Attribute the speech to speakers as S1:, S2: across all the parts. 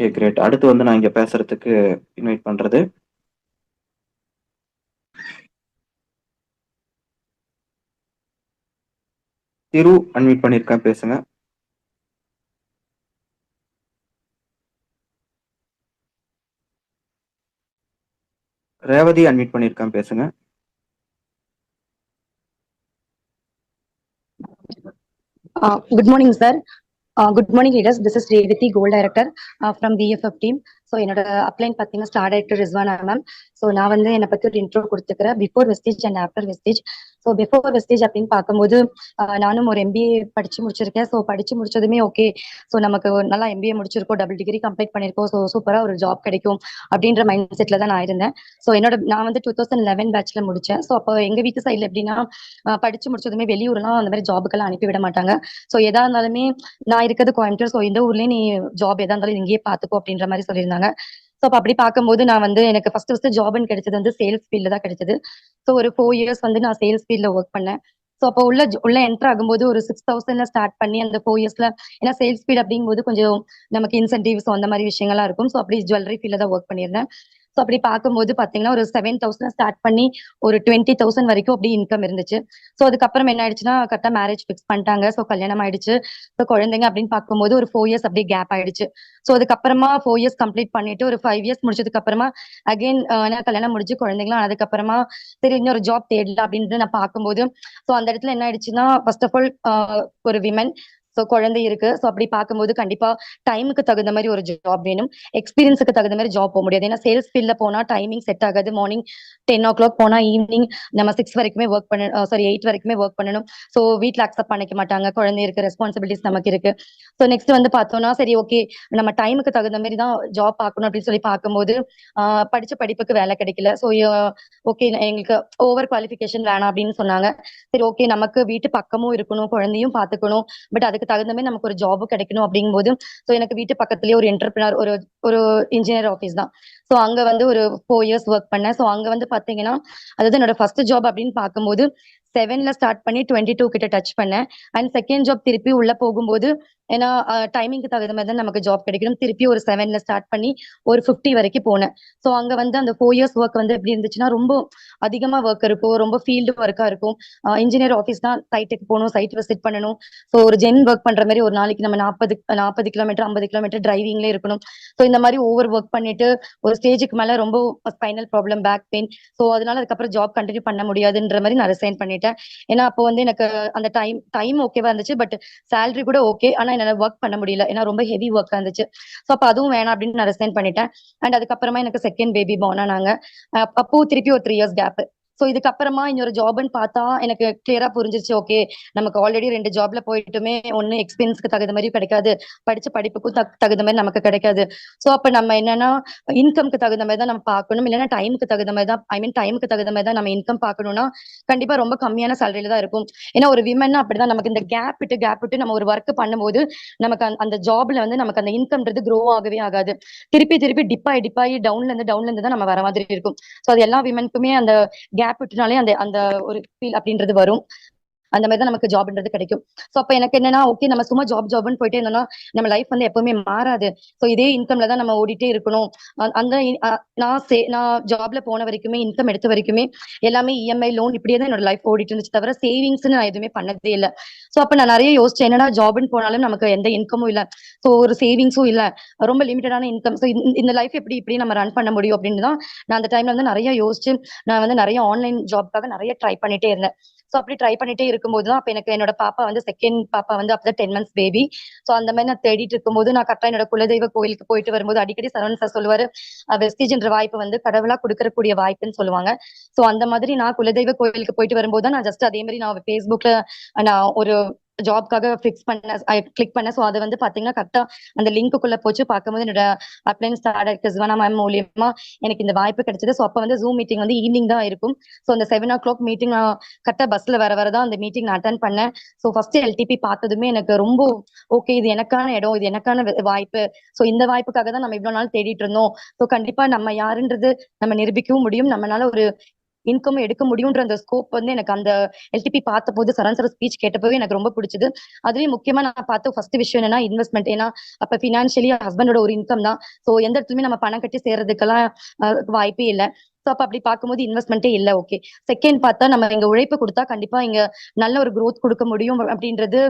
S1: Okay, great. அடுத்து வந்து நான் இங்க பேசுறதுக்கு இன்வைட் பண்றது திரு. அன்வைட் பண்ணிருக்கேன், பேசுங்க. ரேவதி அன்வைட் பண்ணிருக்கேன், பேசுங்க.
S2: Good morning, sir. Good morning, leaders. This is Revati, Gold Director from VFF team. So என்னோட அப்ளைன் பார்த்தீங்கன்னா star director Rizwana ma'am. So நான் வந்து என்னை பற்றி ஒரு இன்ட்ரோ கொடுத்துக்கிறேன், before wastage and after wastage. So before wastage அப்படின்னு பார்க்கும்போது நானும் ஒரு MBA படிச்சு முடிச்சிருக்கேன். ஸோ படிச்சு முடிச்சதுமே ஓகே, ஸோ நமக்கு நல்லா MBA முடிச்சிருக்கோம், டபுள் டிகிரி கம்ப்ளீட் பண்ணியிருக்கோம், ஸோ சூப்பராக ஒரு ஜாப் கிடைக்கும் அப்படின்ற மைண்ட் செட்டில் தான் நான் இருந்தேன். ஸோ நான் வந்து 2011 பேட்ச்ல முடிச்சேன். ஸோ அப்போ எங்கள் வீட்டு சைடில் எப்படின்னா படிச்சு முடிச்சதுமே வெளியூர்லாம் அந்த மாதிரி ஜாபுக்கெல்லாம் அனுப்பி விட மாட்டாங்க. ஸோ எதா இருந்தாலுமே நான் இருக்கிறது கோயம்புத்தூர், ஸோ இந்த ஊர்லயே நீ ஜாப் எதா இருந்தாலும் இங்கேயே பார்த்துக்கோ அப்படின்ற மாதிரி சொல்லியிருந்தாங்க. ஸோ அப்போ அப்படி பார்க்கும்போது நான் வந்து எனக்கு ஃபர்ஸ்ட் ஜாப்னு கிடைச்சது வந்து சேல்ஸ் ஃபீல்டு தான் கிடைச்சது. ஸோ ஒரு 4 இயர்ஸ் வந்து நான் சேல்ஸ் ஃபீல்ட்ல ஒர்க் பண்ணேன். ஸோ அப்போ உள்ள என்டர் ஆகும்போது ஒரு 6,000 ஸ்டார்ட் பண்ணி அந்த 4 இயர்ஸ்ல, ஏன்னா சேல்ஸ் ஃபீல்ட் அப்படிங்கும்போது கொஞ்சம் நமக்கு இன்சென்டிவ்ஸ் அந்த மாதிரி விஷயங்கள்லாம் இருக்கும். ஸோ அப்படி ஜுவல்லரி ஃபீல்ட்ல தான் ஒர்க் பண்ணியிருந்தேன். ஸோ அப்படி பார்க்கும்போது பார்த்தீங்கன்னா ஒரு 7,000 ஸ்டார்ட் பண்ணி ஒரு 20,000 வரைக்கும் அப்படி இன்கம் இருந்துச்சு. ஸோ அதுக்கப்புறம் என்ன ஆயிடுச்சுன்னா கரெக்டாக மேரேஜ் ஃபிக்ஸ் பண்ணிட்டாங்க. ஸோ கல்யாணம் ஆயிடுச்சு. ஸோ குழந்தைங்க அப்படின்னு பார்க்கும்போது ஒரு 4 இயர்ஸ் அப்படியே கேப் ஆயிடுச்சு. ஸோ அதுக்கப்புறமா 4 இயர்ஸ் கம்ப்ளீட் பண்ணிட்டு ஒரு 5 இயர்ஸ் முடிச்சதுக்கு அப்புறமா அகைன் கல்யாணம் முடிஞ்சு குழந்தைங்களாம் அதுக்கப்புறமா சரி இன்னொரு ஜாப் தேடல அப்படின்னு நான் பார்க்கும்போது ஸோ அந்த இடத்துல என்ன ஆயிடுச்சுன்னா ஃபர்ஸ்ட் ஆஃப் ஆல் ஒரு விமன், ஸோ குழந்தை இருக்கு. ஸோ அப்படி பார்க்கும்போது கண்டிப்பா டைமுக்கு தகுந்த மாதிரி ஒரு ஜாப் வேணும், எக்ஸ்பீரியன்ஸுக்கு தகுந்த மாதிரி ஜாப் போக முடியாது. ஏன்னா சேல்ஸ் ஃபீல்ட்ல போனா டைமிங் செட் ஆகாது. மார்னிங் 10 o'clock போனா ஈவினிங் நம்ம 6 வரைக்குமே ஒர்க் பண்ணணும், சாரி 8 வரைக்குமே ஒர்க் பண்ணணும். ஸோ வீட்டில் அக்செப்ட் பண்ணிக்க மாட்டாங்க, குழந்தை இருக்கு, ரெஸ்பான்சிபிலிட்டிஸ் நமக்கு இருக்கு. ஸோ நெக்ஸ்ட் வந்து பார்த்தோம்னா சரி ஓகே நம்ம டைமுக்கு தகுந்த மாதிரி தான் ஜாப் பார்க்கணும் அப்படின்னு சொல்லி பார்க்கும்போது படிச்ச படிப்புக்கு வேலை கிடைக்கல. ஸோ ஓகே எங்களுக்கு ஓவர் குவாலிஃபிகேஷன் வேணாம் அப்படின்னு சொன்னாங்க. சரி ஓகே நமக்கு வீட்டு பக்கமும் இருக்கணும், குழந்தையும் பார்த்துக்கணும், பட் அதுக்கு தகுந்த மாதிரி நமக்கு ஒரு ஜாபும் கிடைக்கணும் அப்படிங்கும்போது ஸோ எனக்கு வீட்டு பக்கத்துலேயே ஒரு என்டர்பிரினர், ஒரு ஒரு இன்ஜினியர் ஆஃபீஸ் தான். ஸோ அங்க வந்து ஒரு 4 இயர்ஸ் ஒர்க் பண்ணேன். ஸோ அங்க வந்து பாத்தீங்கன்னா அதாவது என்னோட ஃபர்ஸ்ட் ஜாப் அப்படின்னு பார்க்கும்போது 7ல ஸ்டார்ட் பண்ணி 22 கிட்ட டச் பண்ணேன். அண்ட் செகண்ட் ஜாப் திருப்பி உள்ள போகும்போது ஏன்னா டைமிங்க்கு தகுந்த மாதிரி தான் நமக்கு ஜாப் கிடைக்கணும், திருப்பி ஒரு 7ல ஸ்டார்ட் பண்ணி ஒரு 50 வரைக்கும் போனேன். ஸோ அங்க வந்து அந்த 4 இயர்ஸ் ஒர்க் வந்து எப்படி இருந்துச்சுன்னா ரொம்ப அதிகமா ஒர்க் இருக்கும், ரொம்ப ஃபீல்டு ஒர்க்கா இருக்கும். இன்ஜினியர் ஆஃபீஸ் தான், சைட்டுக்கு போகணும், சைட் விசிட் பண்ணணும். ஸோ ஒரு ஒர்க் பண்ற மாதிரி ஒரு நாளைக்கு நம்ம 40 கிலோமீட்டர் 50 கிலோமீட்டர் டிரைவிங்ல இருக்கணும். ஸோ இந்த மாதிரி ஓவர் ஒர்க் பண்ணிட்டு ஒரு ஸ்டேஜுக்கு மேல ரொம்ப spinal problem, back pain. So அதனால அதுக்கப்புறம் ஜாப் கண்டினியூ பண்ண முடியாதுன்ற மாதிரி நான் ரிசைன் பண்ணிட்டேன். ஏன்னா அப்போ வந்து எனக்கு அந்த டைம் ஓகேவா இருந்துச்சு, பட் சேலரி கூட ஓகே, ஆனா என்னால ஒர்க் பண்ண முடியல, ஏன்னா ரொம்ப ஹெவி ஒர்க்கா இருந்துச்சு. ஸோ அப்போ அதுவும் வேணாம் அப்படின்னு நான் ரிசைன் பண்ணிட்டேன். அண்ட் அதுக்கப்புறமா எனக்கு செகண்ட் பேபி பார்ன் ஆனாங்க. அப்போ திருப்பி ஒரு 3 இயர்ஸ் கேப். ஸோ இதுக்கப்புறமா இன்னொரு ஜாப்னு பார்த்தா எனக்கு கிளியரா புரிஞ்சிருச்சு, ஓகே நமக்கு ஆல்ரெடி 2 ஜாப்ல போயிட்டுமே ஒன்னு எக்ஸ்பீரியன்ஸ்க்கு தகுந்த மாதிரி கிடைக்காது, படிச்ச படிப்புக்கும் தகுந்த மாதிரி நமக்கு கிடைக்காது. ஸோ அப்ப நம்ம என்னன்னா இன்கம்க்கு தகுந்த மாதிரி தான் நம்ம பார்க்கணும், இல்லைன்னா டைமுக்கு தகுந்த மாதிரி தான், ஐ மீன் டைமுக்கு தகுந்த மாதிரி தான் நம்ம இன்கம் பார்க்கணும்னா கண்டிப்பா ரொம்ப கம்மியான சேலரியில தான் இருக்கும். ஏன்னா ஒரு விமன் அப்படிதான், நமக்கு இந்த கேப் விட்டு நம்ம ஒரு ஒர்க் பண்ணும்போது நமக்கு அந்த ஜாப்ல வந்து நமக்கு அந்த இன்கம்ன்றது க்ரோ ஆகவே ஆகாது. திருப்பி திருப்பி டிப்பாயி டவுன்ல இருந்து தான் நம்ம வர மாதிரி இருக்கும். ஸோ அது எல்லா விமனுக்குமே அந்த கேப் விட்டுனாலே அந்த அந்த ஒரு ஃபீல் அப்படின்றது வரும். அந்த மாதிரி தான் நமக்கு ஜாப்ன்றது கிடைக்கும். ஸோ அப்ப எனக்கு என்னன்னா ஓகே நம்ம சும்மா ஜாப்னு போயிட்டே இருந்தோம்னா நம்ம லைஃப் வந்து எப்பவுமே மாறாது. ஸோ இதே இன்கம்ல தான் நம்ம ஓடிட்டே இருக்கணும். அந்த நான் ஜாப்ல போன வரைக்குமே, இன்கம் எடுத்த வரைக்குமே எல்லாமே இஎம்ஐ லோன் இப்படியே தான் என்னோட லைஃப் ஓடிட்டு இருந்துச்சு, தவிர சேவிங்ஸ் நான் எதுவுமே பண்ணதே இல்லை. ஸோ அப்ப நான் நிறைய யோசிச்சேன், என்னடா ஜாப்னு போனாலும் நமக்கு எந்த இன்கமும் இல்லை, ஸோ ஒரு சேவிங்ஸும் இல்லை, ரொம்ப லிமிட்டடான இன்கம். ஸோ இந்த லைஃப் இப்படி நம்ம ரன் பண்ண முடியும் அப்படின்னு தான் நான் அந்த டைம்ல வந்து நிறைய யோசிச்சு நான் வந்து நிறைய ஆன்லைன் ஜாப்காக நிறைய ட்ரை பண்ணிட்டே இருந்தேன். ஸோ அப்படி ட்ரை பண்ணிட்டே இருக்கும்போது தான் அப்ப எனக்கு என்னோட பாப்பா வந்து செகண்ட் பாப்பா வந்து அப்பதான் 10 months பேபி. ஸோ அந்த மாதிரி நான் தேடிட்டு இருக்கும்போது நான் கரெக்டா என்னோட குலதெய்வ கோயிலுக்கு போயிட்டு வரும்போது அடிக்கடி சரவணன் சார் சொல்லுவாரு, வெஸ்டேஜ்ன்ற வாய்ப்பு வந்து கடவுளா கொடுக்கறக்கூடிய வாய்ப்புன்னு சொல்லுவாங்க. ஸோ அந்த மாதிரி நான் குலதெய்வ கோயிலுக்கு போயிட்டு வரும்போது தான் நான் ஜஸ்ட் அதே மாதிரி நான் ஃபேஸ்புக்ல நான் ஒரு ஜாப்காக கிளிக் பண்ணேன். ஸோ அது வந்து பாத்தீங்கன்னா கரெக்டா அந்த லிங்க்குள்ள போச்சு பார்க்கும்போது என்னோட அப்ளைன் ஸ்டார்ட் மேம் மூலியமா எனக்கு இந்த வாய்ப்பு கிடைச்சது. ஸோ அப்ப வந்து ஜூம் மீட்டிங் வந்து ஈவினிங் தான் இருக்கும். ஸோ அந்த 7 o'clock மீட்டிங் நான் கரெக்டா பஸ்ல வரதான் அந்த மீட்டிங் நான் அட்டன் பண்ணேன். ஸோ ஃபர்ஸ்ட் எல்டிபி பார்த்ததுமே எனக்கு ரொம்ப ஓகே, இது எனக்கான இடம், இது எனக்கான வாய்ப்பு. ஸோ இந்த வாய்ப்புக்காக தான் நம்ம இவ்வளவு நாள் தேடிட்டு இருந்தோம். ஸோ கண்டிப்பா நம்ம யாருன்றது நம்ம நிரூபிக்கவும் முடியும், நம்மளால ஒரு இன்கம் எடுக்க முடியும்ன்ற அந்த ஸ்கோப் வந்து எனக்கு அந்த எல்டிபி பார்த்த போது சரண் சார் ஸ்பீச் கேட்டப்பவே எனக்கு ரொம்ப பிடிச்சது. அதுலயும் முக்கியமா நான் பார்த்த ஃபர்ஸ்ட் விஷயம் என்னன்னா இன்வெஸ்ட்மெண்ட். ஏன்னா அப்ப பினான்சியலி ஹஸ்பண்டோட ஒரு இன்கம் தான். ஸோ எந்த இடத்துலயுமே நம்ம பணம் கட்டி சேர்றதுக்கெல்லாம் வாய்ப்பே இல்லை. ஸோ அப்ப அப்படி பார்க்கும்போது இன்வெஸ்ட்மெண்ட்டே இல்லை. ஓகே. செகண்ட் பார்த்தா நம்ம இங்க உழைப்பு கொடுத்தா கண்டிப்பா இங்க நல்ல ஒரு growth கொடுக்க முடியும் அப்படின்றது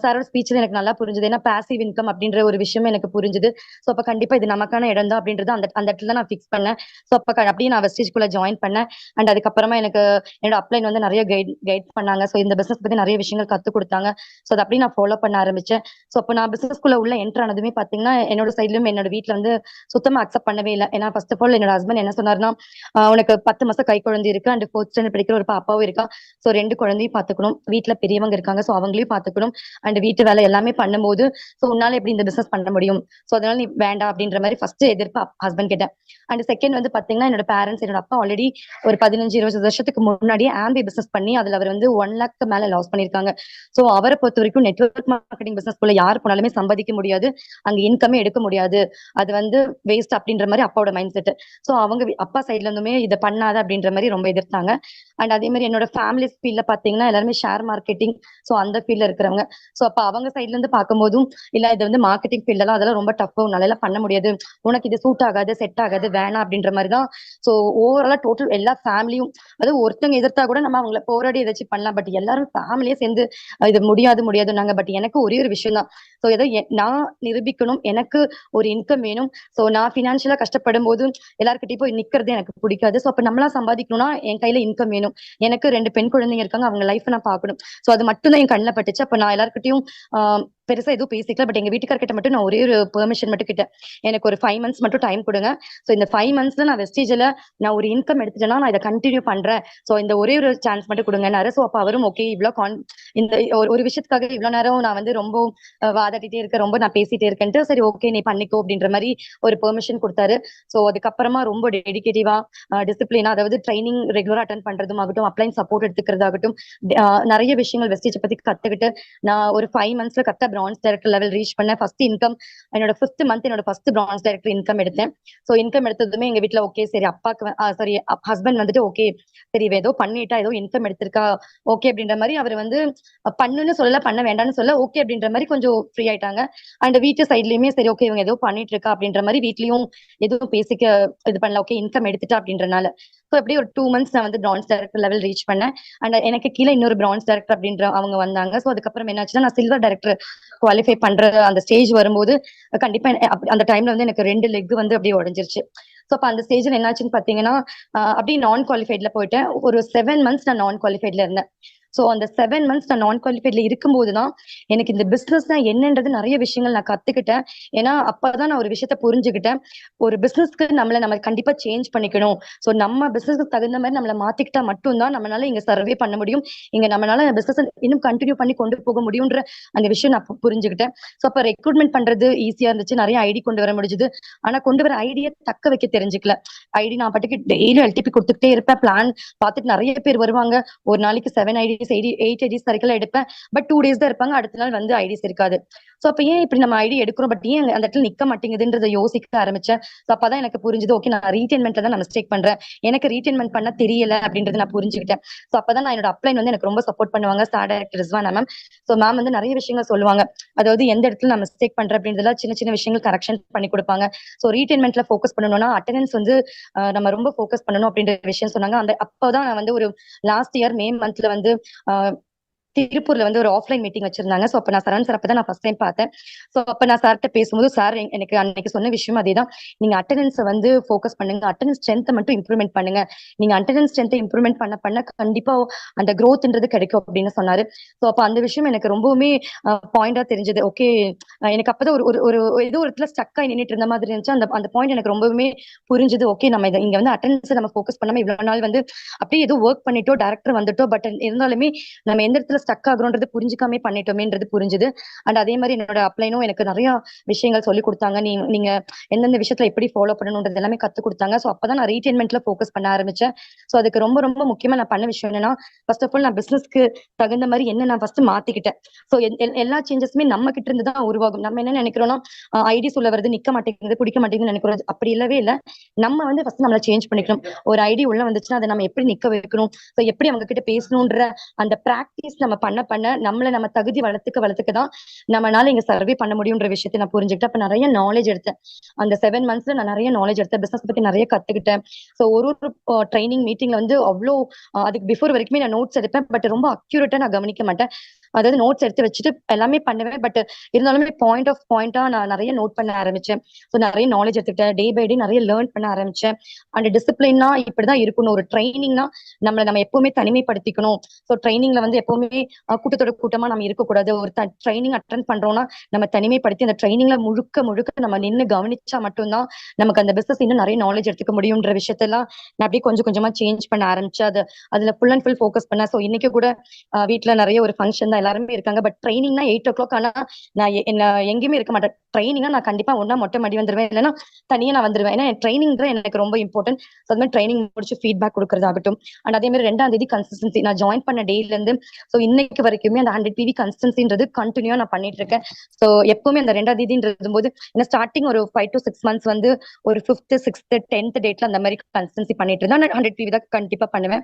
S2: சாரோட ஸ்பீச்ல எனக்கு நல்லா புரிஞ்சுது. ஏன்னா பாசிவ் இன்கம் அப்படின்ற ஒரு விஷயம் எனக்கு புரிஞ்சுது. ஸோ அப்ப கண்டிப்பா இது நமக்கான இடம் தான் அப்படின்றது அந்த அந்த இடத்துல நான் ஃபிக்ஸ் பண்ணேன். ஸோ அப்ப அப்படியே நான் வெஸ்டேஜ்குள்ள ஜாயின் பண்ணேன். அண்ட் அதுக்கப்புறமா எனக்கு என்னோட அப்ளைன் வந்து நிறைய கைட் பண்ணாங்க. ஸோ இந்த பிசினஸ் பத்தி நிறைய விஷயங்கள் கத்துக் கொடுத்தாங்க. ஸோ அதை அப்படியே நான் ஃபாலோ பண்ண ஆரம்பிச்சேன். ஸோ அப்போ நான் பிசினஸ்குள்ள உள்ள என்டர் ஆனதுமே பாத்தீங்கன்னா என்னோட சைட்லயும் என்னோட வீட்டுல வந்து சுத்தமா அக்செப்ட் பண்ணவே இல்லை. ஏன்னா ஃபர்ஸ்ட் ஆஃப் ஆல் என்னோட ஹஸ்பண்ட் என்ன சொன்னாருன்னா, உனக்கு 10 மாசம் கை குழந்தை இருக்கு அண்ட் 4th ஸ்டாண்டர்ட் படிக்கிற ஒரு பாப்பாவும் இருக்கா. ஸோ 2 குழந்தையும் பாத்துக்கணும், வீட்டுல பெரியவங்க இருக்காங்க, ஸோ அவங்களையும் பாத்துக்கணும், அண்ட் வீட்டு வேலை எல்லாமே பண்ணும்போது ஸோ உன்னால எப்படி இந்த பிசினஸ் பண்ண முடியும், ஸோ அதனால நீ வேண்டாம் அப்படின்ற மாதிரி ஃபர்ஸ்ட் எதிர்ப்பு ஹஸ்பண்ட் கிட்ட. அண்ட் செகண்ட் வந்து பாத்தீங்கன்னா என்னோட பேரண்ட்ஸ், என்னோட அப்பா ஆல்ரெடி ஒரு 15-20 வருஷத்துக்கு முன்னாடியே ஆம்பி பிசினஸ் பண்ணி அதுல அவர் வந்து 1 lakh மேல லாஸ் பண்ணிருக்காங்க. ஸோ அவரை பொறுத்த வரைக்கும் நெட்வொர்க் மார்க்கெட்டிங் பிசினஸ் குள்ள யார் போனாலுமே சம்பாதிக்க முடியாது, அங்க இன்கமே எடுக்க முடியாது, அது வந்து வேஸ்ட் அப்படின்ற மாதிரி அப்பாவோட மைண்ட் செட். ஸோ அவங்க அப்பா சைட்ல இருந்துமே இதை பண்ணாத அப்படின்ற மாதிரி ரொம்ப எதிர்த்தாங்க. அண்ட் அதே மாதிரி என்னோட ஃபேமிலி ஃபீல்ட்ல பாத்தீங்கன்னா எல்லாருமே ஷேர் மார்க்கெட்டிங், ஸோ அந்த ஃபீல்ட்ல இருக்கிறவங்க. ஸோ அப்ப அவங்க சைட்ல இருந்து பார்க்கும்போதும் இல்ல இது வந்து மார்க்கெட்டிங் ஃபீல்டெல்லாம் அதெல்லாம் ரொம்ப டஃப், உன்னால பண்ண முடியாது, உனக்கு இது சூட் ஆகாது, செட் ஆகாது, வேணாம் அப்படின்ற மாதிரி தான். ஸோ ஓவராலா டோட்டல் எல்லா ஃபேமிலியும், அதாவது ஒருத்தவங்க எதிர்த்தா கூட நம்ம அவங்கள போராடி ஏதாச்சும் பண்ணலாம், பட் எல்லாரும் ஃபேமிலியே சேர்ந்து இது முடியாது முடியாதுன்னாங்க. பட் எனக்கு ஒரே ஒரு விஷயம் தான், ஸோ ஏதோ நான் நிரூபிக்கணும், எனக்கு ஒரு இன்கம் வேணும். ஸோ நான் பினான்சியலா கஷ்டப்படும் போது எல்லாருக்கிட்டையும் போய் நிக்கிறது எனக்கு பிடிக்காது. ஸோ அப்ப நம்மளா சம்பாதிக்கணும்னா என் கையில இன்கம் வேணும். எனக்கு 2 பெண் குழந்தைங்க இருக்காங்க, அவங்க லைஃப் நான் பார்க்கணும். ஸோ அது மட்டும் தான் என் கண்ணில் பட்டுச்சு. அப்ப நான் எல்லாருக்கிட்டையும் பெருசா எதுவும் பேசிக்கல. பட் எங்க வீட்டுக்கார்கிட்ட மட்டும் நான் ஒரே ஒரு பெர்மிஷன் மட்டும் கிட்ட, எனக்கு ஒரு 5 months மட்டும் டைம் கொடுங்க. ஸோ இந்த 5 monthsல நான் வெஸ்டேஜ்ல நான் ஒரு இன்கம் எடுத்துட்டேன்னா நான் இதை கண்டினியூ பண்றேன். ஸோ இந்த ஒரே ஒரு சான்ஸ் மட்டும் கொடுங்கன்னாரு. ஸோ அப்ப அவரும் ஓகே, இவ்வளவு இந்த ஒரு விஷயத்துக்காக இவ்வளவு நேரம் நான் வந்து ரொம்ப வாதாட்டிட்டே இருக்கேன், ரொம்ப நான் பேசிட்டே இருக்கேன்ட்டு, சரி ஓகே நீ பண்ணிக்கோ அப்படின்ற மாதிரி ஒரு பெர்மிஷன் கொடுத்தாரு. ஸோ அதுக்கப்புறமா ரொம்ப டெடிகேட்டிவா டிசிப்ளினா, அதாவது ட்ரைனிங் ரெகுலரா அட்டன் பண்றதும் ஆகட்டும், அப்ளைன் சப்போர்ட் எடுத்துக்கிறதாகட்டும், நிறைய விஷயங்கள் வெஸ்டேஜ் பத்தி கத்துக்கிட்டு நான் ஒரு 5 monthsல கரெக்டா பிரான்ஸ் டைரக்டர் லெவல் ரீச் பண்ணேன். ஃபர்ஸ்ட் இன்கம் என்னோட 5th month என்னோட ஃபர்ஸ்ட் பிரான்ஸ் டைரக்டர் இன்கம் எடுத்தேன். ஸோ இன்கம் எடுத்ததுமே எங்க வீட்டுல ஓகே, சரி அப்பாக்கு சாரி ஹஸ்பண்ட் வந்துட்டு ஓகே சரி ஏதோ பண்ணிட்டா, ஏதோ இன்கம் எடுத்திருக்கா ஓகே அப்படின்ற மாதிரி அவர் வந்து பண்ணுன்னு சொல்லல, பண்ண வேண்டாம்னு சொல்ல, ஓகே அப்படின்ற மாதிரி கொஞ்சம் ஃப்ரீ ஆயிட்டாங்க. அண்ட் வீட்டு சைட்லயுமே சரி ஓகே இவங்க ஏதோ பண்ணிட்டு இருக்கா அப்படின்ற மாதிரி வீட்லயும் எதுவும் பேசிக்க இது பண்ணல, ஓகே இன்கம் எடுத்துட்டா அப்படின்றனால. ஸோ அப்படியே ஒரு 2 months நான் வந்து பிரான்ஸ் டைரக்டர் லெவல் ரீச் பண்ணேன். அண்ட் எனக்கு கீழே இன்னொரு பிரான்ஸ் டைரக்டர் அப்படின்ற அவங்க வந்தாங்க. ஸோ அதுக்கப்புறம் என்னாச்சுன்னா நான் சில்வர் டைரக்டர் குவாலிஃபை பண்ற அந்த ஸ்டேஜ் வரும்போது கண்டிப்பா அந்த டைம்ல வந்து எனக்கு 2 லெக் வந்து அப்படியே உடஞ்சிருச்சு. ஸோ அப்ப அந்த ஸ்டேஜ்ல என்னாச்சுன்னு பாத்தீங்கன்னா அப்படியே நான் குவாலிஃபைட்ல போயிட்டேன். ஒரு 7 months நான் நான் குவாலிஃபைட்ல இருந்தேன். ஸோ அந்த 7 months நான் நான் குவாலிஃபைட்ல இருக்கும்போது தான் எனக்கு இந்த பிசினஸ்னா என்னன்றது நிறைய விஷயங்கள் நான் கத்துக்கிட்டேன். ஏன்னா அப்பதான் நான் ஒரு விஷயத்த புரிஞ்சுக்கிட்டேன், ஒரு பிசினஸ்க்கு நம்ம கண்டிப்பா சேஞ்ச் பண்ணிக்கணும். ஸோ நம்ம பிசினஸ்க்கு தகுந்த மாதிரி நம்மளை மாத்திக்கிட்டா மட்டும்தான் நம்மளால இங்க சர்வே பண்ண முடியும், இங்க நம்மளால பிசினஸ் இன்னும் கண்டினியூ பண்ணி கொண்டு போக முடியும்ன்ற அந்த விஷயம் நான் புரிஞ்சுக்கிட்டேன். ஸோ அப்ப ரெக்ரூட்மெண்ட் பண்றது ஈஸியா இருந்துச்சு, நிறைய ஐடி கொண்டு வர முடிஞ்சுது. ஆனா கொண்டு வர ஐடியா தக்க வைக்க தெரிஞ்சுக்கல. ஐடி நான் பாட்டுக்கு டெய்லி எல்டிபி கொடுத்துக்கிட்டே இருப்பேன், பிளான் பார்த்துட்டு நிறைய பேர் வருவாங்க, ஒரு நாளைக்கு 7 ஐடிஸ் 8 ஐடிஸ் வரைக்கும் எடுப்பேன். பட் 2 days தான் இருப்பாங்க, அடுத்த நாள் வந்து ஐடிஸ் இருக்காது. சோ அப்ப ஏன் இப்படி நம்ம ஐடி எடுக்கிறோம், பட் ஏன் அந்த இடத்துல நிக்க மாட்டேங்குதுன்றதை யோசிக்க ஆரம்பிச்சேன். சோ அப்பதான் எனக்கு புரிஞ்சது, ஓகே நான் ரீடைன்மெண்ட்ல தான் நான் மிஸ்டேக் பண்றேன், எனக்கு ரீடைன்மெண்ட் பண்ண தெரியல அப்படின்றத நான் புரிஞ்சுக்கிட்டேன். சோ அப்பதான் நான் என்னோட அப்ளைன் வந்து எனக்கு ரொம்ப சப்போர்ட் பண்ணுவாங்க, star director Rizwana ma'am. So ma'am வந்து நிறைய விஷயங்கள் சொல்லுவாங்க, அதாவது எந்த இடத்துல நான் மிஸ்டேக் பண்றேன் அப்படின்றதுல சின்ன சின்ன விஷயங்கள் கரெக்ஷன் பண்ணி கொடுப்பாங்க. சோ ரீடைன்மெண்ட்ல ஃபோக்கஸ் பண்ணணும்னா அட்டெண்டன்ஸ் வந்து நம்ம ரொம்ப ஃபோக்கஸ் பண்ணணும் அப்படின்ற விஷயம் சொன்னாங்க. அந்த அப்பதான் நான் வந்து ஒரு லாஸ்ட் இயர் மே மந்த்ல வந்து திருப்பூர்ல வந்து ஒரு ஆஃப்லைன் மீட்டிங் வச்சிருந்தாங்க. சோ அப்ப நான் சரண் சார் அப்பதான் நான் ஃபர்ஸ்ட் டைம் பார்த்தேன். சோ அப்ப நான் சார்கிட்ட பேசும்போது சார் எனக்கு அன்னைக்கு சொன்ன விஷயம் அதேதான், நீங்க அட்டெண்டன்ஸை வந்து ஃபோக்கஸ் பண்ணுங்க, அட்டெண்டன்ஸ் ஸ்ட்ரென்த்தை மட்டும் இம்ப்ரூவ்மெண்ட் பண்ணுங்க, நீங்க அட்டெண்டன்ஸ் ஸ்ட்ரென்த்தை இம்ப்ரூவ்மெண்ட் பண்ண கண்டிப்பா அந்த growthன்றது கிடைக்கும் அப்படின்னு சொன்னாரு. சோ அப்ப அந்த விஷயம் எனக்கு ரொம்பவுமே பாயிண்டா தெரிஞ்சது. ஓகே எனக்கு அப்பதான் ஒரு ஒரு ஏதோ ஒரு இடத்துல ஸ்டக் ஆகி நின்றுட்டு இருந்த மாதிரி இருந்துச்சு. அந்த அந்த பாயிண்ட் எனக்கு ரொம்பவுமே புரிஞ்சுது. ஓகே நம்ம இங்க வந்து அட்டெண்டன்ஸை நம்ம ஃபோக்கஸ் பண்ணாம இவ்வளவு நாள் வந்து அப்படியே ஏதோ ஒர்க் பண்ணிட்டோம், டைரக்டர் வந்துட்டோம், பட் இருந்தாலுமே நம்ம எந்த இடத்துல ஸ்டக் ஆகுறோன்றது புரிஞ்சுக்காமே பண்ணிட்டோமேன்றது புரிஞ்சுது. அண்ட் அதே மாதிரி என்னோட அப்ளைனும் எனக்கு நிறைய விஷயங்கள் சொல்லி கொடுத்தாங்க. நீங்க எந்தெந்த விஷயத்துல எப்படி ஃபாலோ பண்ணணும்ன்றது எல்லாமே கத்து கொடுத்தாங்க. ஸோ அப்பதான் நான் ரீடைன்மெண்ட்ல ஃபோக்கஸ் பண்ண ஆரம்பிச்சேன். ஸோ அதுக்கு ரொம்ப ரொம்ப முக்கியமா நான் பண்ண விஷயம் என்னன்னா, ஃபர்ஸ்ட் ஆஃப் ஆல் நான் பிசினஸ்க்கு தகுந்த மாதிரி என்ன நான் ஃபர்ஸ்ட் மாத்திக்கிட்டேன். ஸோ எல்லா சேஞ்சஸுமே நம்ம கிட்ட இருந்து தான் உருவாகும். நம்ம என்ன நினைக்கிறோம்னா, ஐடி சொல்ல வருது நிக்க மாட்டேங்குது பிடிக்க மாட்டேங்குதுன்னு நினைக்கிறோம். அப்படி இல்லவே இல்லை. நம்ம வந்து ஃபர்ஸ்ட் நம்மள சேஞ்ச் பண்ணிக்கணும். ஒரு ஐடி உள்ள வந்துச்சுன்னா அதை நம்ம எப்படி நிக்க வைக்கணும், ஸோ எப்படி அவங்க கிட்ட பேசணும்ன்ற அந்த பிராக்டிஸ் நம்ம பண்ண நம்மள நம்ம தகுதி வளர்த்துக்க தான் நம்மளால இங்க சர்வே பண்ண முடியும்ன்ற விஷயத்தை நான் புரிஞ்சுக்கிட்டேன். அப்ப நிறைய நாலேஜ் எடுத்தேன். அந்த 7 monthsல நான் நிறைய நாலேஜ் எடுத்தேன். பிசினஸ் பத்தி நிறைய கத்துக்கிட்டேன். ஸோ ஒரு ட்ரைனிங் மீட்டிங்ல வந்து அவ்வளோ அதுக்கு பிஃபோர் வரைக்குமே நான் நோட்ஸ் எடுப்பேன். பட் ரொம்ப அக்யூரேட்டா நான் கவனிக்க மாட்டேன். அதாவது நோட்ஸ் எடுத்து வச்சுட்டு எல்லாமே பண்ணுவேன். பட் இருந்தாலுமே பாயிண்டா நான் நிறைய நோட் பண்ண ஆரம்பிச்சேன். ஸோ நிறைய நாலேஜ் எடுத்துக்கிட்டேன். டே பை டே நிறைய லேர்ன் பண்ண ஆரம்பிச்சேன். அண்ட் டிசிப்ளின்னா இப்படிதான் இருக்கணும். ஒரு ட்ரைனிங்னா நம்ம எப்பவுமே தனிமைப்படுத்திக்கணும். ஸோ ட்ரைனிங்ல வந்து எப்பவுமே கூட்டத்தோட கூட்டமா நம்ம இருக்கக்கூடாது. ஒரு ட்ரைனிங் அட்டன் பண்றோம்னா நம்ம தனிமைப்படுத்தி அந்த ட்ரைனிங்ல முழுக்க நம்ம நின்று கவனிச்சா மட்டும்தான் நமக்கு அந்த பிசினஸ் இன்னும் நிறைய நாலேஜ் எடுத்துக்க முடியும்ன்ற விஷயத்தெல்லாம் நான் அப்படியே கொஞ்சம் கொஞ்சமா சேஞ்ச் பண்ண ஆரம்பிச்சேன். அதுல ஃபுல் அண்ட் ஃபுல் ஃபோக்கஸ் பண்ணேன். ஸோ இன்னைக்கு கூட வீட்டுல நிறைய ஒரு ஃபங்க்ஷன் தான், எல்லாருமே இருக்காங்க. பட் ட்ரைனிங்னா 8 o'clock. ஆனா நான் எங்கேயுமே இருக்க மாட்டேன். ட்ரைனிங்கா நான் கண்டிப்பா ஒன்னா மொட்டை மாடி வந்துருவேன், இல்லைன்னா தனியா நான் வந்துருவேன். ஏன்னா ட்ரைனிங் தான் எனக்கு ரொம்ப இம்பார்ட்டன்ட். ஸோ அது மாதிரி ட்ரைனிங் முடிச்சு ஃபீட்பேக் கொடுக்கறதாகட்டும். அண்ட் அதே மாதிரி 2ஆம் தேதி கன்சிஸ்டன்சி நான் ஜாயின் பண்ண டேல இருந்து ஸோ இன்னைக்கு வரைக்குமே அந்த 100 PV கன்சிஸ்டன்சின்றது கண்டினியூ நான் பண்ணிட்டு இருக்கேன். ஸோ எப்பவுமே அந்த 2ஆம் தேதின்றது போது ஏன்னா ஸ்டார்டிங் ஒரு 5 to 6 months வந்து ஒரு 5th 6th 10th டேட்ல அந்த மாதிரி கன்சிஸ்டன்சி பண்ணிட்டு இருந்தேன். 100 PV தான் கண்டிப்பா பண்ணுவேன்.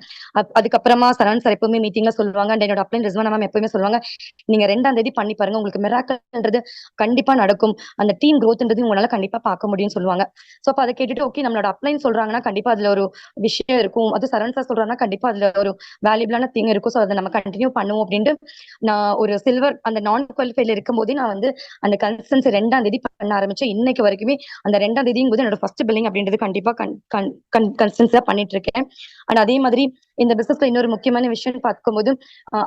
S2: அதுக்கப்புறமா சரவணன் சார் எப்பவுமே மீட்டிங்ல சொல்லுவாங்க. அண்ட் என்னோட அப்ளைன் ரிஸ்வானா மேம் எப்பவுமே சொல்லுவாங்க, நீங்க 2ஆம் தேதி பண்ணி பாருங்க, உங்களுக்கு மிராக்கல்ன்றது கண்டிப்பா நடக்கும். அந்த டீம் growthன்றது உங்களால கண்டிப்பா பார்க்க முடியும்னு சொல்லுவாங்க. ஸோ அப்ப அதை கேட்டுட்டு ஓகே நம்மளோட அப்ளைன் சொல்றாங்கன்னா கண்டிப்பா அதுல ஒரு விஷயம் இருக்கும், அது சரவணன் சார் சொல்றாங்கன்னா கண்டிப்பா அதுல ஒரு வேல்யூபிளான திங் இருக்கும். ஸோ அதை நம்ம கண்டினியூ பண்ணுவோம் அப்படின்ட்டு நான் ஒரு சில்வர் அந்த நான் குவாலிஃபைல இருக்கும் போதே நான் வந்து அந்த கன்சிஸ்டன்சி 2ஆம் தேதி பண்ண ஆரம்பிச்சேன். இன்னைக்கு வரைக்குமே அந்த 2ஆம் தேதியும் போது என்னோட ஃபர்ஸ்ட் பில்லிங் அப்படின்றது கண்டிப்பா கன்சிஸ்டன்ஸா பண்ணிட்டு இருக்கேன். அண்ட் அதே மாதிரி இந்த பிசினஸ்ல இன்னொரு முக்கியமான விஷயம் பார்க்கும்போது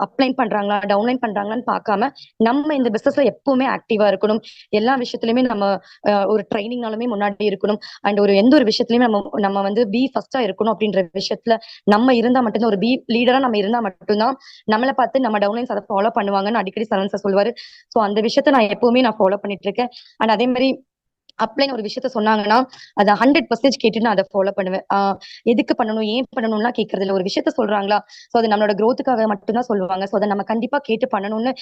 S2: அப்ளைன் பண்றாங்களா டவுன்லைன் பண்றாங்களான்னு பார்க்காம நம்ம இந்த பிசினஸ்ல எப்பவுமே ஆக்டிவா இருக்கணும். எல்லா விஷயத்திலுமே நம்ம ஒரு ட்ரைனிங்னாலுமே முன்னாடி இருக்கணும். அண்ட் எந்த ஒரு விஷயத்திலுமே நம்ம வந்து பி ஃபர்ஸ்டா இருக்கணும் அப்படின்ற விஷயத்துல நம்ம இருந்தா மட்டும்தான், ஒரு பி லீடரா நம்ம இருந்தா மட்டும்தான் நம்மளை பார்த்து நம்ம டவுன்லைன்ஸ் அதை ஃபாலோ பண்ணுவாங்கன்னு அடிக்கடி சரவணன் சார் சொல்லுவாரு. ஸோ அந்த விஷயத்த நான் எப்பவுமே நான் ஃபாலோ பண்ணிட்டு இருக்கேன். அண்ட் அதே மாதிரி அப்ளைன்னு ஒரு விஷயத்த சொன்னாங்கன்னா அதை 100% கேட்டு நான் அதை ஃபாலோ பண்ணுவேன். எதுக்கு பண்ணணும் ஏன் பண்ணணும்லாம் கேட்கறது இல்லை. ஒரு விஷயத்த சொல்றாங்களா ஸோ அது நம்மளோட growthக்காக மட்டும்தான் சொல்லுவாங்க. ஸோ அதை நம்ம கண்டிப்பா கேட்டு பண்ணணும்னு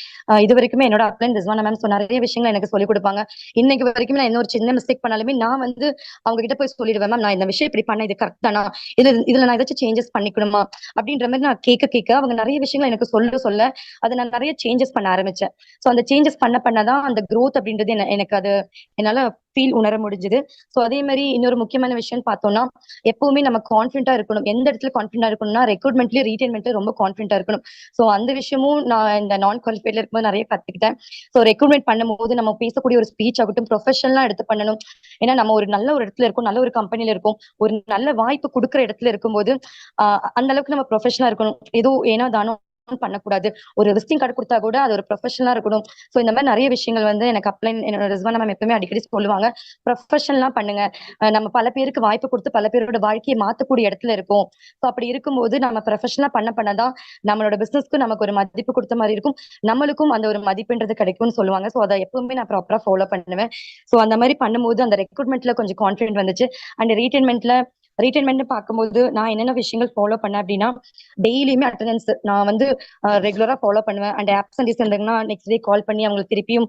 S2: இது வரைக்குமே என்னோட அப்ளைன் ரிஸ்வானா மேம் நிறைய விஷயங்கள் எனக்கு சொல்லிக் கொடுப்பாங்க. இன்னைக்கு வரைக்கும் நான் இன்னொரு சின்ன மிஸ்டேக் பண்ணாலுமே நான் வந்து அவங்க கிட்ட போய் சொல்லிடுவேன், மேம் நான் இந்த விஷயம் இப்படி பண்ண இது கரெக்ட் தானா, இதுல நான் ஏதாச்சும் சேஞ்சஸ் பண்ணிக்கணுமா அப்படின்ற மாதிரி நான் கேட்க அவங்க நிறைய விஷயங்கள் எனக்கு சொல்ல அதை நான் நிறைய சேஞ்சஸ் பண்ண ஆரம்பிச்சேன். ஸோ அந்த சேஞ்சஸ் பண்ணதான் அந்த growth அப்படின்றது எனக்கு அது என்னால ஃபீல் உணர முடிஞ்சது. ஸோ அதே மாதிரி இன்னொரு முக்கியமான விஷயம் பார்த்தோம்னா எப்பவுமே நம்ம கான்ஃபிடண்டா இருக்கணும். எந்த இடத்துல கான்ஃபிடண்டா இருக்கணும்னா ரெக்ரூட்மெண்ட்லயும் ரீடைன்மெண்ட்ல ரொம்ப கான்ஃபிடண்டா இருக்கணும். ஸோ அந்த விஷயமும் நான் இந்த நான் குவாலிஃபைட்ல இருக்கும்போது நிறைய கத்துக்கிட்டேன். ஸோ ரெக்ரூட்மெண்ட் பண்ணும்போது நம்ம பேசக்கூடிய ஒரு ஸ்பீச் ஆகட்டும் ப்ரொஃபஷனலா எடுத்து பண்ணணும். ஏன்னா நம்ம ஒரு நல்ல ஒரு இடத்துல இருக்கும், நல்ல ஒரு கம்பெனில இருக்கும், ஒரு நல்ல வாய்ப்பு கொடுக்குற இடத்துல இருக்கும்போது அந்த அளவுக்கு நம்ம ப்ரொஃபஷனலா இருக்கணும். ஏதோ ஏனோ தானோ பண்ணக்கூடாது. ஒரு விசிட்டிங் கார்டு கொடுத்தா கூட அது ஒரு ப்ரொஃபஷனலா இருக்கணும். சோ இந்த மாதிரி நிறைய விஷயங்கள் வந்து எனக்கு அப்ளைன் என்னோட ரிஸ்வானா மேம் எப்பவுமே அடிக்கடி சொல்லுவாங்க, ப்ரொஃபஷனலா பண்ணுங்க. நம்ம பல பேருக்கு வாய்ப்பு கொடுத்து பல பேரோட வாழ்க்கையை மாத்தக்கூடிய இடத்துல இருக்கும். ஸோ அப்படி இருக்கும்போது நம்ம ப்ரொஃபஷனலா பண்ணதான் நம்மளோட பிசினஸ்க்கு நமக்கு ஒரு மதிப்பு கொடுத்த மாதிரி இருக்கும், நம்மளுக்கும் அந்த ஒரு மதிப்புன்றது கிடைக்கும்னு சொல்லுவாங்க. ஸோ அதை எப்பவுமே நான் ப்ராப்பரா ஃபாலோ பண்ணுவேன். ஸோ அந்த மாதிரி பண்ணும்போது அந்த ரெக்ரூட்மெண்ட்ல கொஞ்சம் கான்ஃபிடென்ட் வந்துச்சு. அண்ட் ரீடைன்மெண்ட் பார்க்கும்போது நான் என்னென்ன விஷயங்கள் ஃபாலோ பண்ணேன் அப்படின்னா, டெய்லியுமே அட்டண்டன்ஸ் நான் வந்து ரெகுலரா ஃபாலோ பண்ணுவேன். அண்ட் ஆப்சன்டீஸ் இருந்தாங்கன்னா நெக்ஸ்ட் டே கால் பண்ணி அவங்களுக்கு திருப்பியும்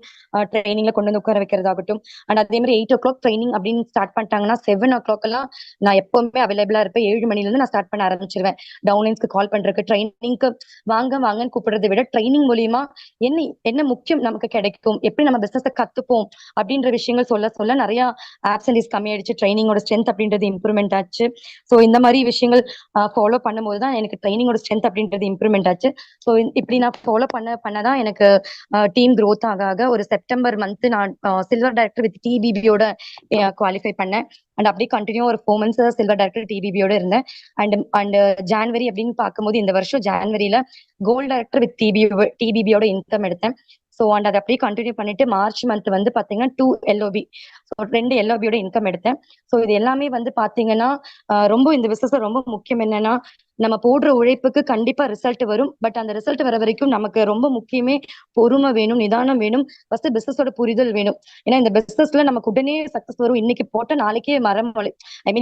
S2: ட்ரைனிங்ல கொண்டு வந்து உட்கார வைக்கிறதாகட்டும். அண்ட் அதே மாதிரி 8 o'clock ட்ரைனிங் அப்படின்னு ஸ்டார்ட் பண்ணிட்டாங்கன்னா 7 o'clock எல்லாம் நான் எப்பவுமே அவைலபிளா இருப்பேன். 7 மணில இருந்து நான் ஸ்டார்ட் பண்ண ஆரம்பிச்சிருவேன். டவுன்லைன்ஸ்க்கு கால் பண்றதுக்கு, ட்ரைனிங்க்கு வாங்கன்னு கூப்பிடுறதை விட ட்ரைனிங் மூலியமா என்ன முக்கியம் நமக்கு கிடைக்கும், எப்படி நம்ம பிசினஸ் கத்துப்போம் அப்படின்ற விஷயங்கள் சொல்ல நிறைய ஆப்சன்டீஸ் கம்மியாயிடுச்சு. ட்ரைனிங்கோட ஸ்ட்ரென்த் அப்படின்றது இம்ப்ரூவ்மெண்ட் ஆச்சு. ஸோ இந்த மாதிரி விஷயங்கள் ஃபாலோ பண்ணும்போது தான் எனக்கு ட்ரைனிங்கோட ஸ்ட்ரென்த் அப்படின்றது இம்ப்ரூவ்மெண்ட் ஆச்சு. ஸோ இப்படி நான் ஃபாலோ பண்ணதான் எனக்கு டீம் growth ஆக ஒரு செப்டம்பர் மந்த் நான் சில்வர் டைரக்டர் வித் டிபிபியோட குவாலிஃபை பண்ணேன். அண்ட் அப்படியே கண்டினியூ ஒரு 4 months சில்வர் டைரக்டர் டிபிபியோட இருந்தேன். அண்ட் ஜான்வரி அப்படின்னு பார்க்கும்போது இந்த வருஷம் ஜான்வரியில கோல்டு டைரக்டர் வித் டிபிபியோட இன்கம் எடுத்தேன். ஸோ அண்ட் அதை அப்படியே கண்டினியூ பண்ணிட்டு மார்ச் மந்த் வந்து பாத்தீங்கன்னா 2 LOB, ஸோ 2 LOBயோட இன்கம் எடுத்தேன். ஸோ இது எல்லாமே வந்து பாத்தீங்கன்னா ரொம்ப இந்த பிசினஸ் ரொம்ப முக்கியம் என்னன்னா நம்ம போடுற உழைப்புக்கு கண்டிப்பா ரிசல்ட் வரும். பட் அந்த ரிசல்ட் வர வரைக்கும் நமக்கு ரொம்ப முக்கியமே பொறுமை வேணும், நிதானம் வேணும். ஃபர்ஸ்ட் பிசினஸோட புரிதல் வேணும். ஏன்னா இந்த பிசினஸ்ல நமக்கு உடனே சக்சஸ் வரும். இன்னைக்கு போட்ட நாளைக்கே மரம்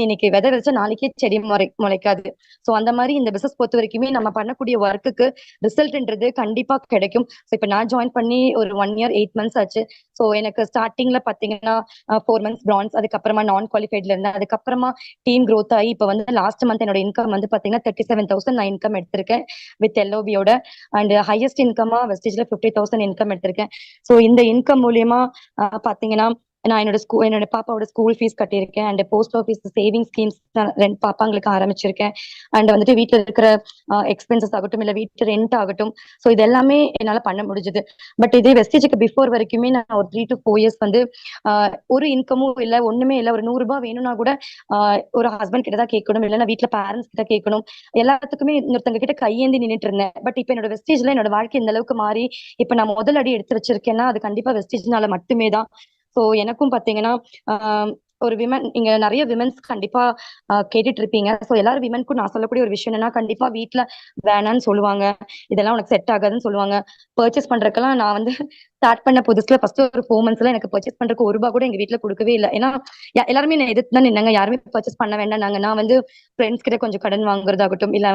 S2: இன்னைக்கு விதை விதைச்சா நாளைக்கே செடி முளைக்காது. சோ அந்த மாதிரி இந்த பிசினஸ் பொறுத்த வரைக்குமே நம்ம பண்ணக்கூடிய ஒர்க்குக்கு ரிசல்ட்ன்றது கண்டிப்பா கிடைக்கும். ஸோ இப்போ நான் ஜாயின் பண்ணி ஒரு 1 year 8 months ஆச்சு. ஸோ எனக்கு ஸ்டார்டிங்ல பாத்தீங்கன்னா 4 months பிரான்ஸ், அதுக்கப்புறமா நான் குவாலிஃபைட்ல இருந்தேன். அதுக்கப்புறமா டீம் க்ரோத் ஆகி இப்போ வந்து லாஸ்ட் மந்த் என்னோட இன்கம் வந்து பாத்தீங்கன்னா 37,000 நான் இன்கம் எடுத்திருக்கேன் வித் எல்ஓபியோட. அண்ட் ஹையஸ்ட் இன்கமா வெஸ்டேஜ்ல 50,000 இன்கம் எடுத்திருக்கேன். ஸோ இந்த இன்கம் மூலியமா பாத்தீங்கன்னா நான் என்னோட பாப்பாவோட ஸ்கூல் ஃபீஸ் கட்டியிருக்கேன். And post office saving schemes 2 பாப்பாங்களுக்கு ஆரம்பிச்சிருக்கேன். அண்ட் வந்துட்டு வீட்டுல இருக்கிற எக்ஸ்பென்சஸ் ஆகட்டும், இல்ல வீட்டு ரெண்ட் ஆகட்டும், ஸோ இது எல்லாமே என்னால பண்ண முடிஞ்சது. பட் இதே வெஸ்டேஜுக்கு பிஃபோர் வரைக்குமே நான் ஒரு 3 to 4 years வந்து ஒரு இன்கமும் இல்ல, ஒண்ணுமே இல்ல. ஒரு 100 ரூபாய் வேணும்னா கூட ஒரு ஹஸ்பண்ட் கிட்ட தான் கேட்கணும், இல்லைன்னா வீட்டுல பேரண்ட்ஸ் கிட்ட கேட்கணும். எல்லாத்துக்குமே இன்னொருத்தங்க கிட்ட கையேந்தி நின்னுட்டு இருந்தேன். பட் இப்ப என்னோட வெஸ்டேஜ்ல என்னோட வாழ்க்கை இந்த அளவுக்கு மாறி இப்ப நான் முதல் அடி எடுத்து வச்சிருக்கேன்னா அது கண்டிப்பா வெஸ்டேஜ்னால மட்டுமே தான். சோ எனக்கும் பாத்தீங்கன்னா ஒரு விமன், இங்க நிறைய விமன்ஸ் கண்டிப்பா கேட்டுட்டு இருப்பீங்க. சோ எல்லாரும் விமனுக்கும் நான் சொல்லக்கூடிய ஒரு விஷயம் என்னன்னா, கண்டிப்பா வீட்டுல வேணான்னு சொல்லுவாங்க, இதெல்லாம் உனக்கு செட் ஆகாதுன்னு சொல்லுவாங்க. பர்ச்சேஸ் பண்றதுக்கெல்லாம் நான் வந்து ஸ்டார்ட் பண்ண புதுசுல ஃபர்ஸ்ட் ஒரு 4 months எனக்கு பர்ச்சேஸ் பண்றதுக்கு 1 ரூபாய் கூட எங்க வீட்டுல கொடுக்கவே இல்லை. ஏன்னா எல்லாருமே நான் எதிர்த்து தான் நின்னாங்க. யாருமே பர்ச்சேஸ் பண்ண வேண்டாம் நாங்க. நான் வந்து ஃப்ரெண்ட்ஸ் கிட்ட கொஞ்சம் கடன் வாங்குறதாகட்டும், இல்ல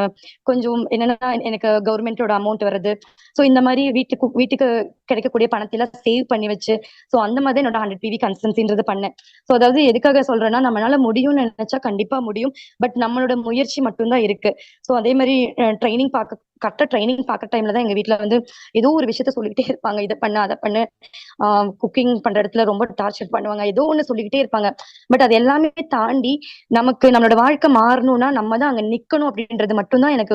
S2: கொஞ்சம் என்னன்னா எனக்கு கவர்மெண்டோட அமௌண்ட் வருது. சோ இந்த மாதிரி வீட்டுக்கு கிடைக்கக்கூடிய பணத்தில சேவ் பண்ணி வச்சு, சோ அந்த மாதிரி என்னோட 100 PV கன்சிஸ்டன்சின்றது பண்ணேன். சோ அதாவது எதுக்காக சொல்றேன்னா, நம்மளால முடியும்னு நினைச்சா கண்டிப்பா முடியும். பட் நம்மளோட முயற்சி மட்டும்தான் இருக்கு. சோ அதே மாதிரி ட்ரைனிங் கரெக்டா ட்ரைனிங் பாக்குற டைம்ல தான் எங்க வீட்டுல வந்து ஏதோ ஒரு விஷயத்த சொல்லிக்கிட்டே இருப்பாங்க. இதை பண்ணு அதை பண்ணு, குக்கிங் பண்ற இடத்துல ரொம்ப டார்ச்சர் பண்ணுவாங்க, ஏதோ ஒண்ணு சொல்லிக்கிட்டே இருப்பாங்க. பட் அது எல்லாமே தாண்டி நமக்கு நம்மளோட வாழ்க்கை மாறணும்னா நம்ம தான் அங்க நிக்கணும் அப்படின்றது மட்டும்தான் எனக்கு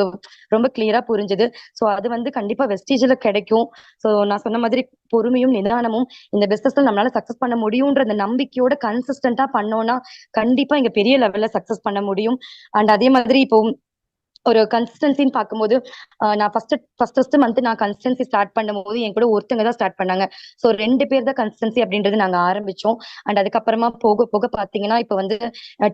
S2: ரொம்ப கிளியரா புரிஞ்சுது. சோ அது வந்து கண்டிப்பா வெஸ்டேஜ்ல கிடைக்கும். சோ நான் சொன்ன மாதிரி பொறுமையும் நிதானமும் இந்த பிசினஸ்ல நம்மளால சக்சஸ் பண்ண முடியும்ன்ற அந்த நம்பிக்கையோட கன்சிஸ்டன்டா பண்ணோம்னா கண்டிப்பா இங்க பெரிய லெவல்ல சக்சஸ் பண்ண முடியும். அண்ட் அதே மாதிரி இப்போ ஒரு கன்சிஸ்டன்சின்னு பார்க்கும்போது நான் ஃபர்ஸ்ட் மந்த் நான் கன்சிஸ்டன்சி ஸ்டார்ட் பண்ணும்போது என் கூட ஒருத்தங்க தான் ஸ்டார்ட் பண்ணாங்க. ஸோ 2 பேர் தான் கன்சிஸ்டன்சி அப்படின்றது நாங்க ஆரம்பிச்சோம். அண்ட் அதுக்கப்புறமா போக போக பாத்தீங்கன்னா இப்போ வந்து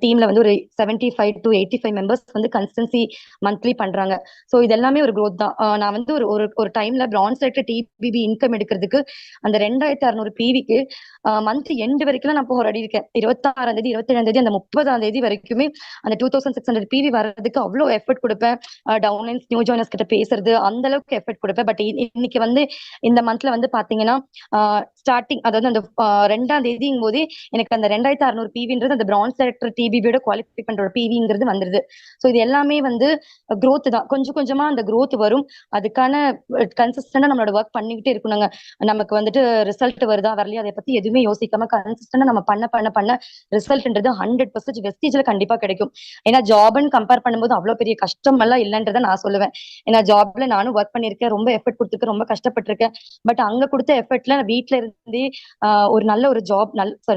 S2: டீம்ல வந்து ஒரு 75 to 85 மெம்பர்ஸ் வந்து கன்சிஸ்டன்சி மந்த்லி பண்றாங்க. ஸோ இது எல்லாமே ஒரு க்ரோத் தான். நான் வந்து ஒரு டைம்ல பிரான்ஸ் செக்டர் டிபிபி இன்கம் எடுக்கிறதுக்கு அந்த 2,600 பிவிக்கு மந்த் எண்டு வரைக்கும் நான் போராடி இருக்கேன். 26ஆம் தேதி 27ஆம் தேதி அந்த 30ஆம் தேதி வரைக்குமே அந்த 2600 பிவி வர்றதுக்கு அவ்வளவு எஃபர்ட் கொடுப்பேன். டவுன்லைன்ஸ் நியூ ஜாயினர்ஸ் கிட்ட பேசுறது அந்த அளவுக்கு எஃபர்ட் கொடுப்பேன். பட் இன்னைக்கு வந்து இந்த மந்த்ல வந்து பாத்தீங்கன்னா ஸ்டார்டிங் அதாவது அந்த 2ஆம் தேதிங்கும் போதே எனக்கு அந்த 2,600 பிவின்றது அந்த பிரான்ஸ் செக்டர் டிபிபியோட குவாலிஃபை பண்ற பிவிங்கிறது வந்துருது. ஸோ இது எல்லாமே வந்து க்ரோத் தான். கொஞ்சம் கொஞ்சமா அந்த க்ரோத் வரும். அதுக்கான கன்சிஸ்டன்டா நம்மளோட ஒர்க் பண்ணிக்கிட்டே இருக்கணுங்க. நமக்கு வந்துட்டு ரிசல்ட் வருதா வரலையா அதை பத்தி எதுவுமே யோசிக்காம கன்சிஸ்டன்டா நம்ம பண்ண பண்ண பண்ண ரிசல்ட்ன்றது 100% வெஸ்டேஜ்ல கண்டிப்பா கிடைக்கும். ஏன்னா ஜாப்னு கம்பேர் பண்ணும்போது அவ்வளவு பெரிய கஷ்டம் எல்லாம் இல்லைன்றதை நான் சொல்லுவேன். ஏன்னா ஜாப்ல நானும் ஒர்க் பண்ணிருக்கேன், ரொம்ப எஃபர்ட் கொடுத்துருக்கேன், ரொம்ப கஷ்டப்பட்டிருக்கேன். பட் அங்க கொடுத்த எஃபர்ட்ல வீட்டுல இருந்தே ஒரு நல்ல ஒரு ஜாப்,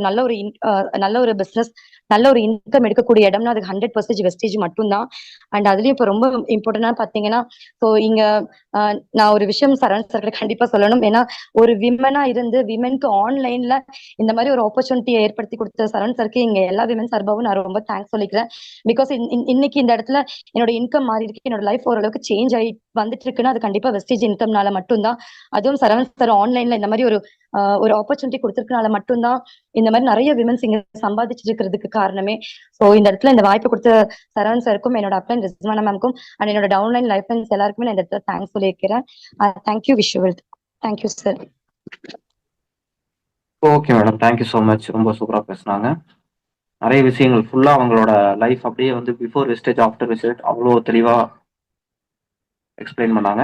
S2: நல்ல ஒரு பிசினஸ், நல்ல ஒரு இன்கம் எடுக்கக்கூடிய இடம்னா அதுக்கு 100% வெஸ்டேஜ் மட்டும்தான். அண்ட் அதுலயும் இப்ப ரொம்ப இம்பார்ட்டன்டா பாத்தீங்கன்னா, ஸோ இங்க நான் ஒரு விஷயம் சரவணன் சார் கண்டிப்பா சொல்லணும். ஏன்னா ஒரு விமனா இருந்து விமனுக்கு ஆன்லைன்ல இந்த மாதிரி ஒரு ஆப்பர்ச்சுனிட்டியை ஏற்படுத்தி கொடுத்த சரவணன் சாருக்கு இங்க எல்லா விமன் சார்பாவும் நான் ரொம்ப தேங்க்ஸ் சொல்லிக்கிறேன். பிகாஸ் இன்னைக்கு இந்த இடத்துல என்னோட இன்கம் மாறி இருக்கு, என்னோட லைஃப் ஓரளவுக்கு சேஞ்ச் ஆகி வந்துட்டு இருக்குன்னா அது கண்டிப்பா வெஸ்டேஜ் இன்கம்னால மட்டும்தான். அதுவும் சரவணன் சார் ஆன்லைன்ல இந்த மாதிரி ஒரு ஆப்பர்ச்சுனிட்டி கொடுத்திருக்கனால மட்டும்தான் இந்த மாதிரி நிறைய விமன்ஸ் இங்க சம்பாதிச்சுட்டு இருக்கிறதுக்கு காரணமே. சோ இந்த இடத்துல இந்த வாய்ப்பு கொடுத்த சரவணன் சாருக்கும், என்னோட அப்ளைன் ரிஸ்வானா மேம்க்கும், அண்ட் என்னோட டவுன்லைன் லைஃப் லைன்ஸ் எல்லாருக்குமே நான் இந்த இடத்துல தேங்க்ஸ் சொல்லியிருக்கிறேன். Thank you visual. Thank you sir.
S1: Okay madam, thank you so much. ரொம்ப சூப்பராக பேசுனாங்க. நிறைய விஷயங்கள் ஃபுல்லாக அவங்களோட லைஃப் அப்படியே வந்து பிஃபோர் வெஸ்டேஜ் ஆஃப்டர் வெஸ்டேஜ் அவ்வளோ தெளிவாக எக்ஸ்பிளைன் பண்ணாங்க.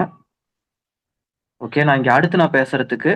S1: ஓகே, நான் இங்கே அடுத்து நான் பேசுறதுக்கு